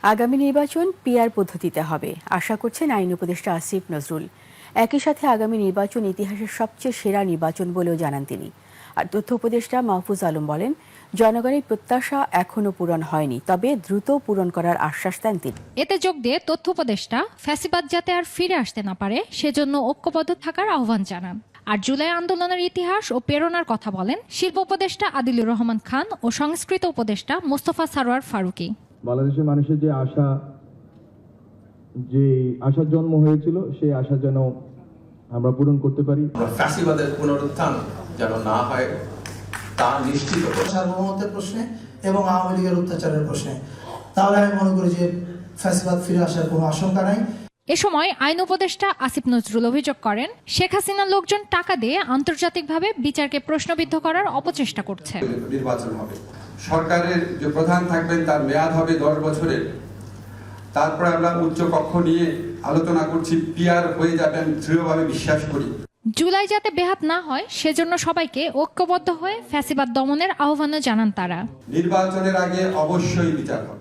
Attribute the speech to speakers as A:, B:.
A: আগামী নির্বাচন পিআর পদ্ধতিতে হবে আশা করছেন আইন উপদেষ্টা আসিফ নজরুল। একই সাথে আগামী নির্বাচন ইতিহাসের সবচেয়ে সেরা নির্বাচন বলেও জানান তিনি। আর তথ্য উপদেষ্টা মাহফুজ আলম বলেন, জনগণের প্রত্যাশা এখনো পূরণ হয়নি, তবে দ্রুত পূরণ করার আশ্বাস দেন তিনি।
B: এতে যোগ দিয়ে তথ্য উপদেষ্টা ফ্যাসিবাদ যাতে আর ফিরে আসতে না পারে সেজন্য ঐক্যবদ্ধ থাকার আহ্বান জানান। আর জুলাই আন্দোলনের ইতিহাস ও প্রেরণার কথা বলেন শিল্প উপদেষ্টা আদিলুর রহমান খান ও সংস্কৃত উপদেষ্টা মোস্তফা সারোয়ার ফারুকী।
C: বাংলাদেশের মানুষের যে আশার জন্ম হয়েছিল সেই আশা যেন আমরা পূরণ করতে পারি।
D: ফ্যাসিবাদের পুনরুত্থান যেন না হয় তা নিশ্চিত
E: সার্বভৌমত্বের প্রশ্নে এবং আওয়ামী লীগের অত্যাচারের প্রশ্নে, তাহলে আমি মনে করি যে ফ্যাসিবাদ ফিরে আসার কোনো আশঙ্কা নাই।
B: এ সময় আইন উপদেষ্টা আসিফ নজরুল অভিযোগ করেন, শেখ হাসিনার লোকজন টাকা দিয়ে আন্তর্জাতিকভাবে বিচারকে প্রশ্নবিদ্ধ করার অপচেষ্টা করছে।
F: নির্বাচন হবে, সরকারের যে প্রধান থাকবেন তার মেয়াদ হবে 10 বছরের। তারপরে আমরা উচ্চ কক্ষ নিয়ে আলোচনা করছি, পিআর হয়ে যাবেন দৃঢ়ভাবে বিশ্বাস করি।
B: জুলাই যাতে বেহাত না হয় সেজন্য সবাইকে ঐক্যবদ্ধ হয়ে ফ্যাসিবাদ দমনের আহ্বানও জানান তারা।
F: নির্বাচনের আগে অবশ্যই বিচার হবে।